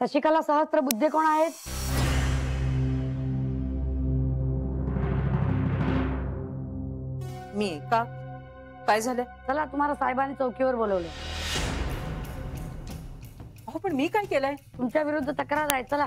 शशिकला सहस्त्रबुद्धे कोण आहेत? मी का? काय झालं? चला तुम्हाला साहेबांनी चौकीवर बोलवलं. अहो पण मी काय केलंय? तुमच्या विरुद्ध तक्रार आहे. चला.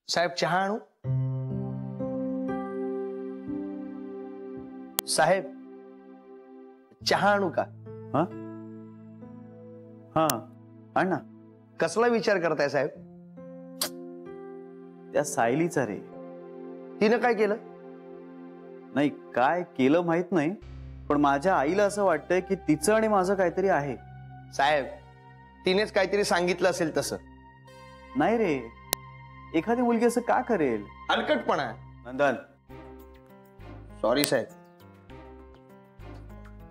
साहेब चहा आणू? साहेब चहा आणू का? हा हा आण ना. कसला विचार करताय साहेब? त्या सायलीचा रे. तिनं काय केलं? नाही काय केलं माहित नाही, पण माझ्या आईला असं वाटतंय की तिचं आणि माझं काहीतरी आहे. साहेब तिनेच काहीतरी सांगितलं असेल तसं. नाही रे, एखादी मुलगी असं का करेल? हलकटपणा. नंदन सॉरी साहेब,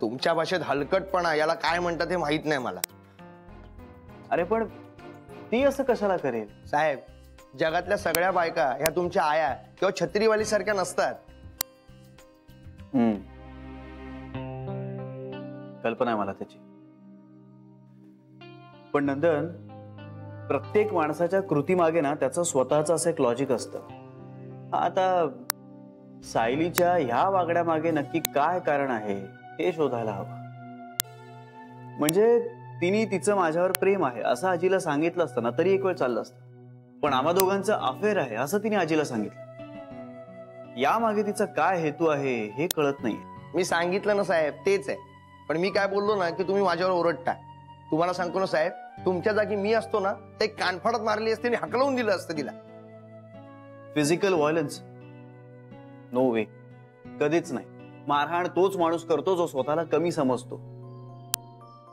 तुमच्या भाषेत हलकटपणा याला काय म्हणतात हे माहित नाही मला. अरे पण ती असं कशाला करेल? साहेब जगातल्या सगळ्या बायका ह्या तुमच्या आया किंवा छत्रीवाली सारख्या नसतात. कल्पना आहे मला त्याची. पण नंदन, प्रत्येक माणसाच्या कृतीमागे ना त्याचं स्वतःचं असं एक लॉजिक असतं. आता सायलीच्या ह्या वागण्यामागे नक्की काय कारण आहे हे शोधायला हवं. म्हणजे तिने तिचं माझ्यावर प्रेम आहे असं आजीला सांगितलं असतं ना तरी एक वेळ चाललं असतं. पण आम्हा दोघांचं अफेअर आहे असं तिने आजीला सांगितलं. यामागे तिचा काय हेतू आहे हे कळत नाही. मी सांगितलं ना साहेब, तेच आहे. पण मी काय बोललो ना की तुम्ही माझ्यावर ओरडता. तुम्हाला सांगतो ना साहेब, तुमच्या जागी मी असतो ना ते कानफाडात मारली असते आणि हकलवून दिलं असतं तिला. फिजिकल व्हायलन्स नो वे, कधीच नाही. मारहाण तोच माणूस करतो जो स्वतःला कमी समजतो.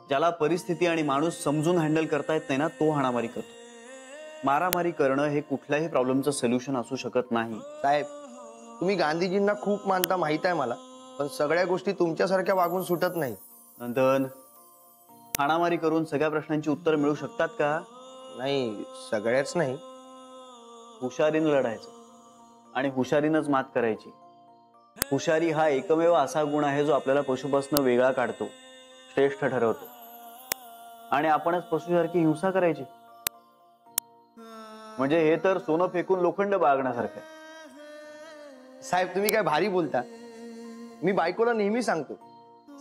ज्याला परिस्थिती आणि माणूस समजून हँडल करता येत नाही ना तो हाणामारी करतो. मारामारी करणं हे कुठल्याही प्रॉब्लेमचं सोल्युशन असू शकत नाही. साहेब तुम्ही गांधीजींना खूप मानता माहित आहे मला, पण सगळ्या गोष्टी तुमच्यासारख्या वागून सुटत नाही. नंदन, हाणामारी करून सगळ्या प्रश्नांची उत्तर मिळू शकतात का? नाही, सगळ्याच नाही. हुशारीनं लढायचं आणि हुशारीनंच मात करायची. हुशारी हा एकमेव असा गुण आहे जो आपल्याला पशुपासून वेगळा काढतो, श्रेष्ठ ठरवतो. आणि आपणच पशुसारखी हिंसा करायची म्हणजे हे तर सोनं फेकून लोखंड बाळगण्यासारखं आहे. साहेब तुम्ही काय भारी बोलता. मी बायकोला नेहमी सांगतो,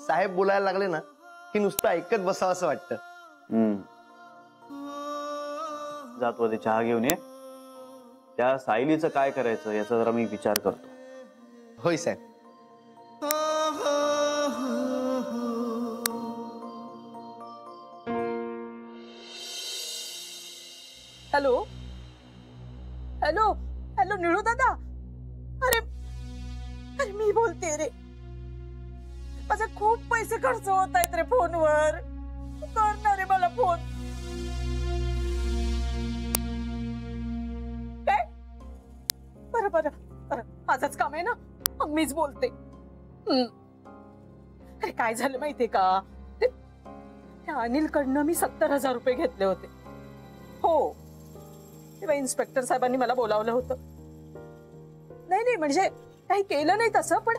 साहेब बोलायला लागले ना की नुसतं ऐकत बसावं असं वाटतं. जातो ते चहा घेऊन ये. त्या सायलीचं काय करायचं याचा जरा मी विचार करतो. होय साहेब. हॅलो हॅलो हॅलो निळू दादा. अरे अरे मी बोलते रे. माझे खूप पैसे खर्च होत आहेत रे फोनवर. करणार रे मला फोन. काय? बरं बरं बरं, माझंच काम आहे ना, मीच बोलते. अरे काय झालं माहितीये का, त्या अनिल कडनं मी 70,000 रुपये घेतले होते. हो, तेव्हा इन्स्पेक्टर साहेबांनी मला बोलावलं होतं. नाही नाही म्हणजे काही केलं नाही तसं, पण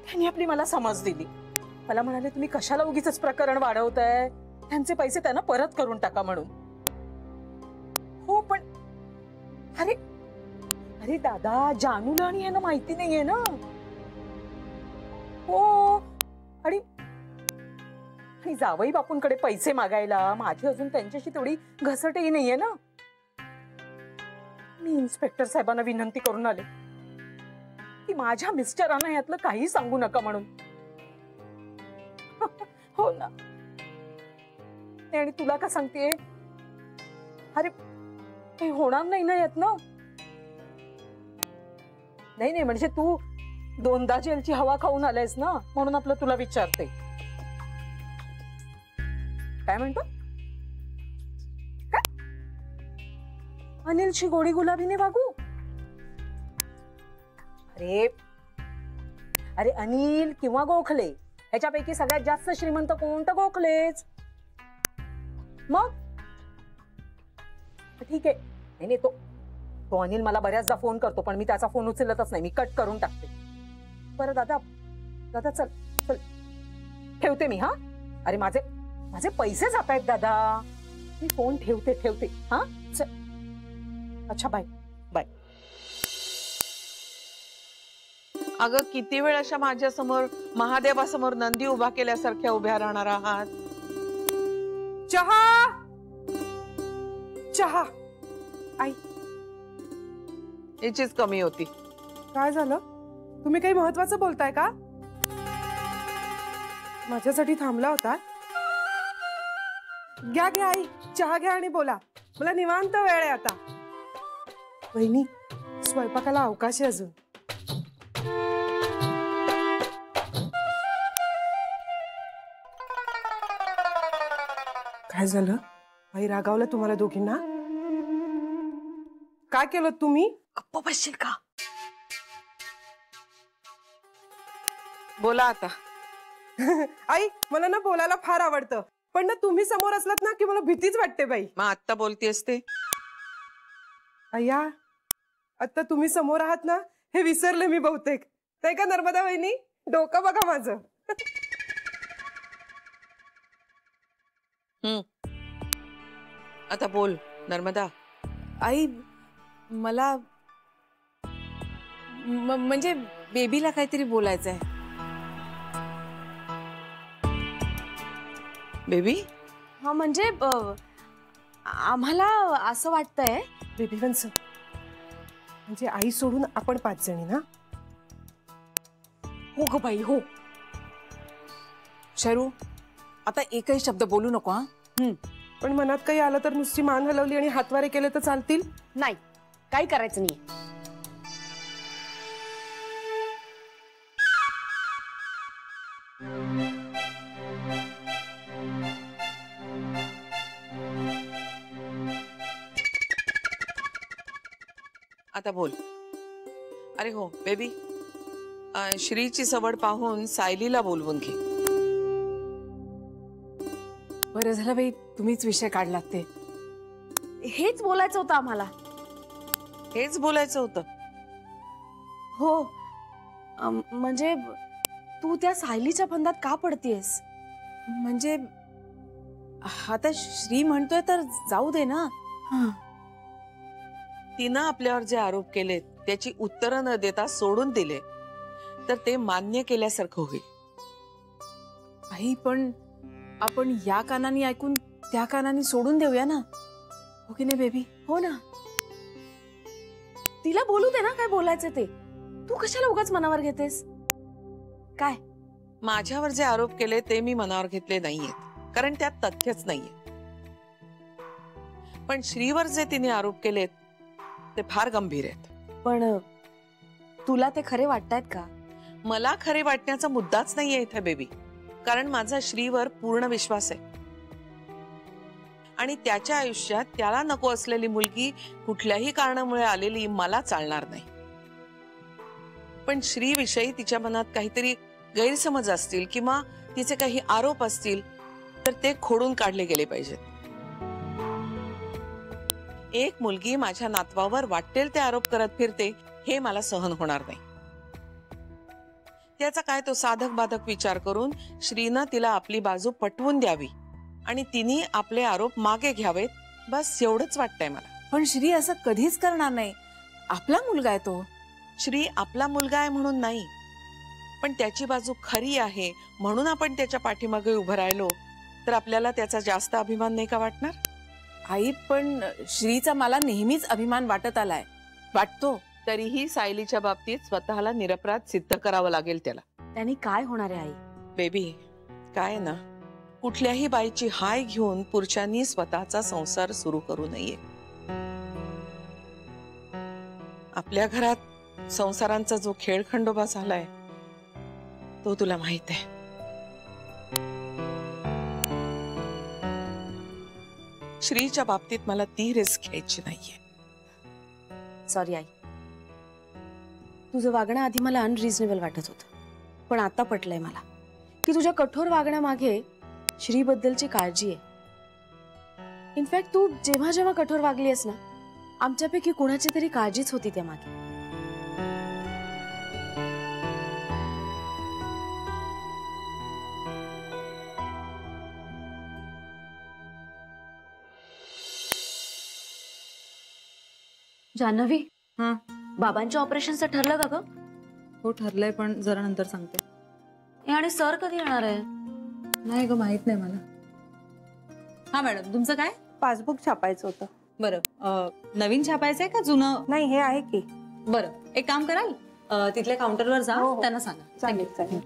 त्यांनी आपली मला समज दिली. मला म्हणाले तुम्ही कशाला उगीच प्रकरण वाढवताय, त्यांचे पैसे त्यांना परत करून टाका म्हणून. हो पण अरे अरे दादा, जानूला आणि यांना माहिती नाहीये ना. हो आणि जावई बापूंकडे पैसे मागायला माझी अजून त्यांच्याशी तेवढी घसटही नाहीये ना. मी इन्स्पेक्टर साहेबांना विनंती करून आले की माझ्या मिस्टरांना यातलं काही सांगू नका म्हणून. हो ना. आणि तुला का सांगतेय, अरे काही होणार नाही ना यातनं. नाही नाही म्हणजे तू 2दा जेलची हवा खाऊन आलायस ना, म्हणून आपलं तुला विचारते. काय म्हणतो? काय? अनिलची गोडी गुलाबीने वागू? अरे अरे अनिल किंवा गोखले ह्याच्यापैकी सगळ्यात जास्त श्रीमंत कोण? तर गोखलेच. मग ठीक आहे. नाही नाही, तो अनिल मला बऱ्याचदा फोन करतो, पण मी त्याचा फोन उचलतच नाही, मी कट करून टाकते. बरं दादा, दादा चल चल, ठेवते मी. हा, अरे माझे माझे पैसे जात आहेत दादा. मी फोन ठेवते ठेवते. हा चल. अच्छा बाय बाय. अगं किती वेळ अशा माझ्या समोर महादेवासमोर नंदी उभा केल्यासारख्या उभ्या राहणार आहात? चहा चहा. आई याचीच कमी होती. काय झालं? तुम्ही काही महत्वाचं बोलताय का? माझ्यासाठी थांबला होता? घ्या घ्या आई, चहा घ्या आणि बोला. मला निवांत वेळ आहे आता. वहिनी, स्वयंपाकाला अवकाश आहे अजून. काय झालं? आई रागावलं तुम्हाला दोघींना? काय केलं तुम्ही? गप्प बसशील का? बोला आता. आई, मला ना बोलायला फार आवडतं, पण ना तुम्ही समोर असलात ना की मला भीतीच वाटते बाई. मग आत्ता बोलतेस ते? अय्या, आता तुम्ही समोर आहात ना हे विसरले मी बहुतेक. नाही का नर्मदा वहिनी? डोकं बघा माझं. आता बोल नर्मदा. आई, मला म्हणजे बेबीला काहीतरी बोलायचंय. बेबी? हा म्हणजे आम्हाला असं वाटतंय. बेबी वंस म्हणजे आई सोडून आपण 5 जणी ना? हो ग बाई हो. शरू, आता एकही शब्द बोलू नको. हा, पण मनात काही आलं तर नुसती मान हलवली आणि हातवारे केले तर चालतील? नाही, काही करायचं नाही. आता बोल. अरे हो बेबी, श्रीची सवड पाहून सायलीला बोलवून घे. बरं झालं बाई तुम्हीच विषय काढलात. ते हेच बोलायचं होतं आम्हाला. हेच बोलायचं होतं? हो, म्हणजे तू त्या सायलीच्या फंदात का पडतीयस? म्हणजे आता श्री म्हणतोय तर जाऊ दे ना. तिनं आपल्यावर जे आरोप केलेत त्याची उत्तरं न देता सोडून दिले तर ते मान्य केल्यासारखं होईल. आई, पण आपण या कानाने ऐकून त्या कानाने सोडून देऊया ना, हो की नाही बेबी? हो ना. तिला बोलू दे ना काय बोलायचं ते. तू कशाला उगाच मनावर घेतेस? काय? माझ्यावर जे आरोप केले ते मी मनावर घेतले नाहीयेत, कारण त्यात तथ्यच नाहीये. पण श्रीवर जे तिने आरोप केलेत ते फार गंभीर आहेत. पण तुला ते खरे वाटतायत का? मला खरे वाटण्याचा मुद्दाच नाहीये इथे बेबी, कारण माझा श्रीवर पूर्ण विश्वास आहे आणि त्याच्या आयुष्यात त्याला नको असलेली मुलगी कुठल्याही कारणामुळे आलेली मला चालणार नाही. पण श्री विषयी तिच्या मनात काहीतरी गैरसमज असतील किंवा तिचे काही आरोप असतील तर ते खोडून काढले गेले पाहिजेत. एक मुलगी माझ्या नातवावर वाटेल ते आरोप करत फिरते हे मला सहन होणार नाही. त्याचा काय तो साधक बाधक विचार करून श्रीनं तिला आपली बाजू पटवून द्यावी आणि तिने आपले आरोप मागे घ्यावेत, बस एवढंच वाटतंय मला. पण श्री असं कधीच करणार नाही. आपला मुलगा आहे तो. श्री आपला मुलगा आहे म्हणून नाही, पण त्याची बाजू खरी आहे म्हणून आपण त्याच्या पाठीमागे उभं राहिलो तर आपल्याला त्याचा जास्त अभिमान नाही का वाटणार? आई, पण श्रीचा मला नेहमीच अभिमान वाटत आलाय, वाटतो. तरीही सायलीच्या बाबतीत स्वतःला निरपराध सिद्ध करावं लागेल त्याला. त्यांनी काय होणार आहे आई? बेबी, काय ना, कुठल्याही बाईची हाय घेऊन पुरुषांनी स्वतःचा संसार सुरू करू नये. आपल्या घरात संसारांचा जो खेळखंडोबा झालाय तो तुला माहित आहे. श्रीच्या बाबतीत मला ती रिस्क घ्यायची नाहीये. सॉरी आई, तुझं वागणं आधी मला अनरिझनेबल वाटत होतं, पण आता पटलंय मला की तुझ्या कठोर वागण्यामागे श्रीबद्दलची काळजी आहे. इनफॅक्ट तू जेव्हा जेव्हा कठोर वागलीस ना, आमच्यापैकी कुणाची तरी काळजीच होती त्या मागे. जान्हवी, हा बाबांच्या ऑपरेशनचं ठरलं का ग? हो ठरलंय, पण जरा नंतर सांगते. आणि सर कधी येणार आहे? नाही ग, माहित नाही मला. हा मॅडम, तुमचं काय? पासबुक छापायचं होतं. बरं, नवीन छापायचंय का जुनं? नाही, हे आहे की. बरं, एक काम कराल, तिथल्या काउंटरवर जा, हो, हो. त्यांना सांगा. चालेल चालेल.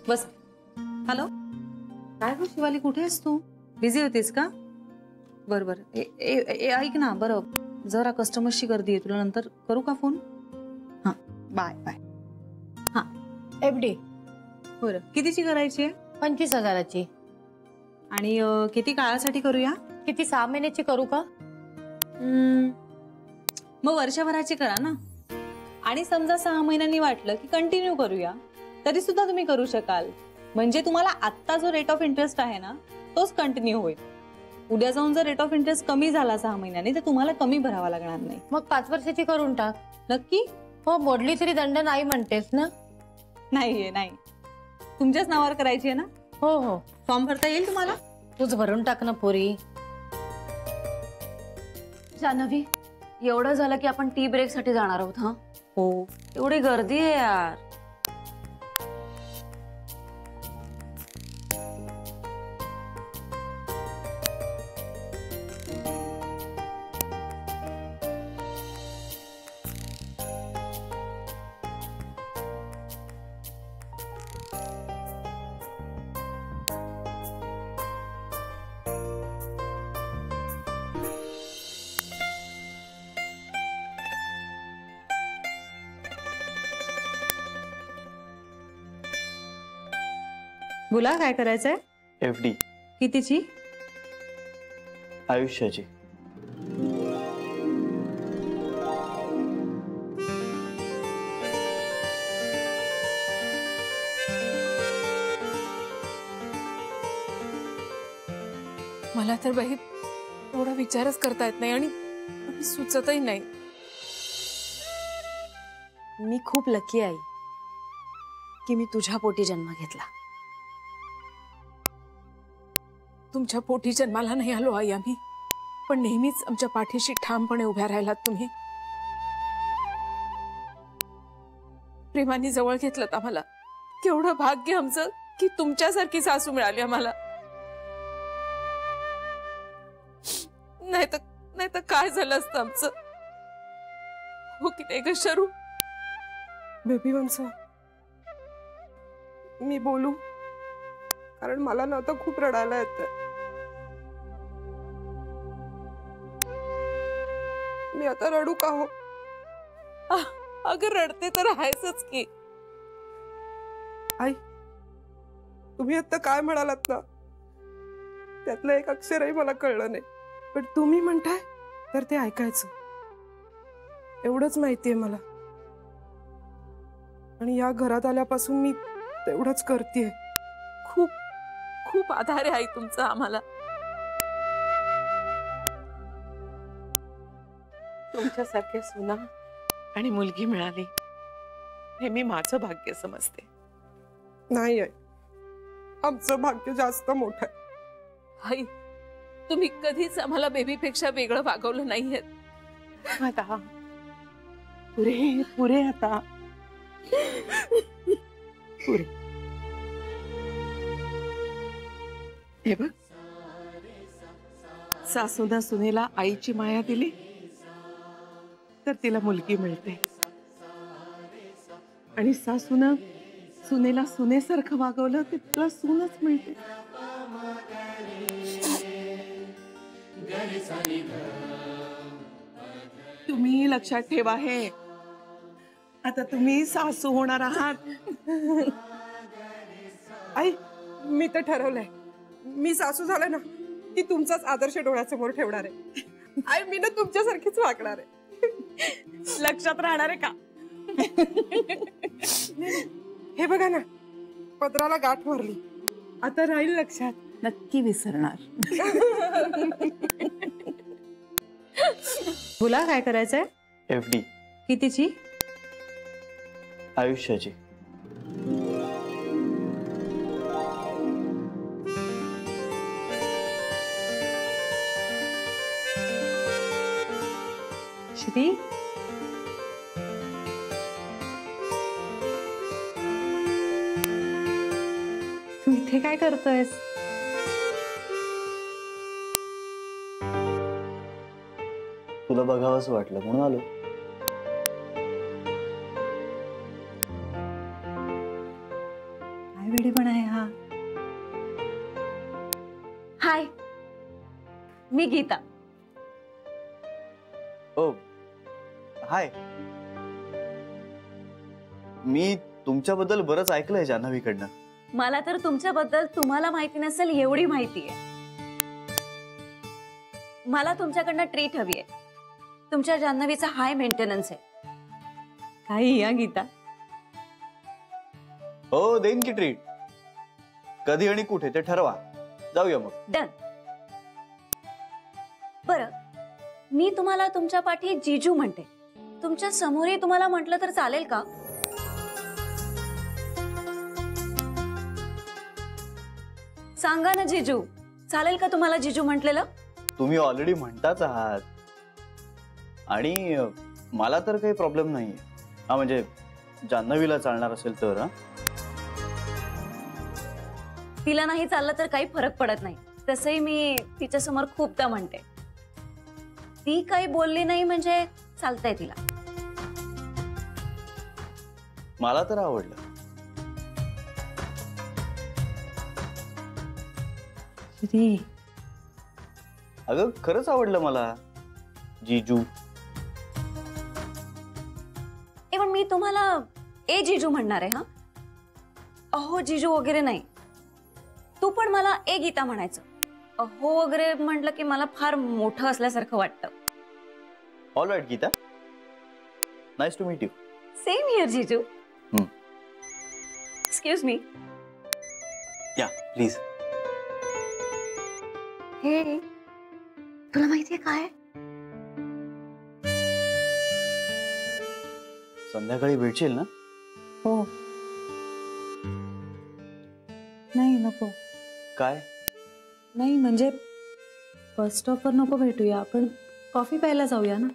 बस. हॅलो, काय गं शिवाली, कुठे आहेस तू? बिझी होतीस का? बरं बरं, ऐक ना, बरं जरा कस्टमरशी गर्दी आहे, तुला नंतर करू का फोन? हां, बाय बाय. हां, FD बरं, कितीची करायची आहे? 25,000ची. आणि किती काळासाठी करूया? किती 6 महिन्याची करू का? मग वर्षभराची करा ना. आणि समजा 6 महिन्यांनी वाटलं की कंटिन्यू करूया, तरी सुद्धा तुम्ही करू शकाल. म्हणजे तुम्हाला आत्ता जो रेट ऑफ इंटरेस्ट आहे ना, तोच कंटिन्यू होईल. उद्या जाऊन जर रेट ऑफ इंटरेस्ट कमी झाला 6 महिन्यांनी, तर तुम्हाला कमी भरावा लागणार नाही. मग 5 वर्षाची करून टाक. नक्की? हो, मोडली तरी दंड नाही म्हणतेस ना? नाहीये, नाही. तुमच्याच नावावर करायची आहे ना? हो हो. फॉर्म भरता येईल तुम्हाला? तूच भरून टाक ना पोरी. जान्हवी, एवढं झालं की आपण टी ब्रेक साठी जाणार आहोत. हा हो. एवढी गर्दी आहे यार. बोला, काय करायचंय? FD कितीची? आयुष्याची. मला तर बाई एवढा विचारच करता येत नाही आणि सुचतही नाही. मी खूप लकी आहे की मी तुझ्या पोटी जन्म घेतला. तुमच्या पोटी जन्माला नाही आलो आई आम्ही, पण नेहमीच आमच्या पाठीशी ठामपणे उभ्या राहिलात तुम्ही. प्रेमाने जवळ घेतलं आम्हाला. केवढं भाग्य आमचं की तुमच्यासारखी सासू मिळाली आम्हाला. नाही तर काय झालं असतं आमचं. हो की नाही ग शरू? बेबी वंसा, मी बोलू? कारण मला ना आता खूप रडायला येतं. मी आता रडू का हो? अगं रडते तर आहेच की. आई, तुम्ही आता काय म्हणालात ना, त्यातलं एक अक्षरही मला कळलं नाही. पण तुम्ही म्हणताय तर ते ऐकायचं, एवढंच माहितीये मला. आणि या घरात आल्यापासून मी तेवढंच करतेय. खूप खूप आधार आहे आई तुमचा आम्हाला. तुमच्यासारख्या सुना आणि मुलगी मिळाली हे मी माझं भाग्य समजते. नाही आहे, आमचं भाग्य जास्त मोठं आहे. आई, तुम्ही कधीच आम्हाला बेबीपेक्षा वेगळं वागवलं नाहीये. आता पुरे पुरे आता पुरे. हे बघ, सासूना सुनेला आईची माया दिली तर तिला मुलगी मिळते, आणि सासून सुनेला सुनेसारखं वागवलं तर तिला सूनच मिळते. तुम्ही लक्षात ठेवा हे. आता तुम्ही सासू होणार आहात. आई, मी तर ठरवलंय, मी सासू झाले ना की तुमचाच आदर्श डोळ्यासमोर ठेवणार आहे. आई, मी ना तुमच्यासारखीच वागणार आहे. लक्षात राहणार आहे का? हे बघा ना, पदराला गाठ मारली, आता राहील लक्षात. नक्की विसरणार. बोला, काय करायचंय? FD कितीची? आयुष्याची. श्री, तू इथे काय करतोयस? तुला बघावंसं वाटलं म्हणून आलो. काय वेडेपणा आहे हा. हाय, मी गीता. ओ हाय. मी तुमच्याबद्दल बरंच ऐकलंय जान्हवीकडनं. मला तर तुमच्याबद्दल तुम्हाला माहिती नसेल एवढी माहिती आहे. मला तुमच्याकडनं ट्रीट हवी आहे. तुमच्या जान्हवीचा हाय मेंटेनन्स आहे. काही या गीता. हो देईन की ट्रीट. कधी आणि कुठे ते ठरवा, जाऊया मग. डन. बरं, मी तुम्हाला तुमच्या पाठी जीजू म्हणते. तुमच्या समोरही तुम्हाला म्हटलं तर चालेल का? सांगा ना जीजू, चालेल का तुम्हाला जीजू म्हटलेलं? तुम्ही ऑलरेडी म्हणताच आहात आणि मला तर काही प्रॉब्लेम नाहीये. हा म्हणजे जान्हवीला चालणार असेल तर. तिला नाही चाललं तर काही फरक पडत नाही. तसंही मी तिच्या समोर खूपदा म्हणते. ती काही बोलली नाही म्हणजे चालतंय तिला. मला तर आवडलं. श्री, अगं खरंच आवडलं मला जीजू. पण मी तुम्हाला ए जीजू म्हणणार आहे. हा, अहो जीजू वगैरे नाही. तू पण मला ए गीता म्हणायचं. अहो वगैरे म्हटलं की मला फार मोठं असल्यासारखं वाटतं. All right Gita, nice to meet you. Same here जीजू. Excuse me. या प्लीज. हे तुला माहितीये काय? संध्याकाळी भेटशील ना? हो. नाही नको. काय? नाही म्हणजे बस स्टॉपवर नको भेटूया, आपण कॉफी प्यायला जाऊया ना.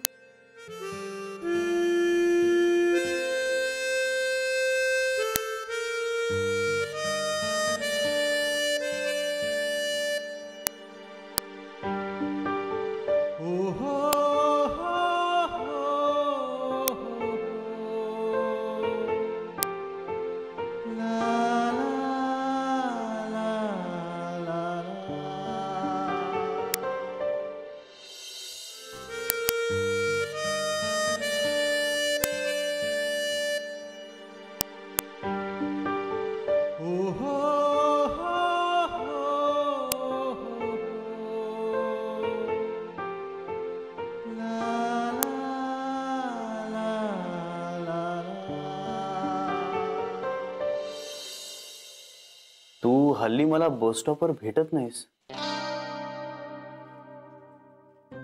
तू हल्ली मला बस स्टॉपवर भेटत नाहीस.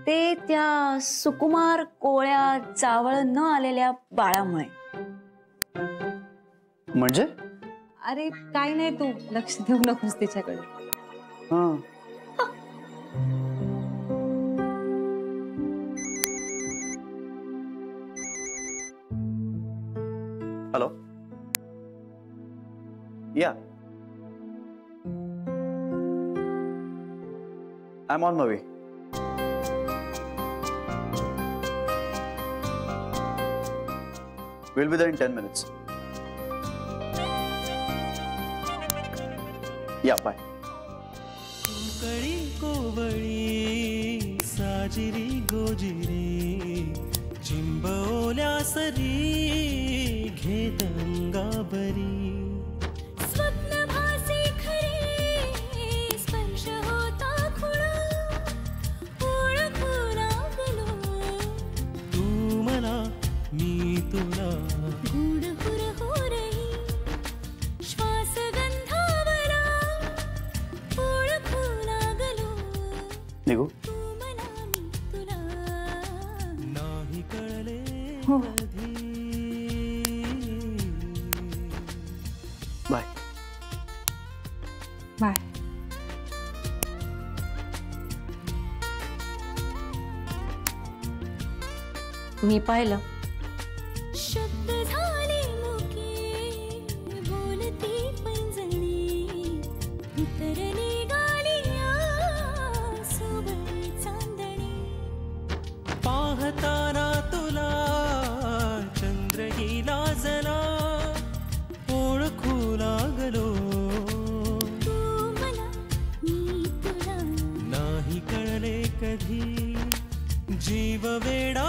ते त्या सुकुमार कोळ्या चावळ न आलेल्या बाळामुळे. म्हणजे? अरे काय नाही, तू लक्ष देऊ नकोस तिच्याकडे. हा. हॅलो. या. I'm on my way. We'll be there in 10 minutes. Yeah, bye. साजिरी गोजिरी चिंबवल्या सरी घेत अंगाबरी निघू? हो. बाय. बाय. मी पाहिलं. शब्द झाले मुके बोलती पैंजणी उतरली गालिया सोबत चांदणी पाहताना तुला चंद्रही लाजला ओळखू लागलो तू मला मी तुला नाही कळले कधी जीव वेडा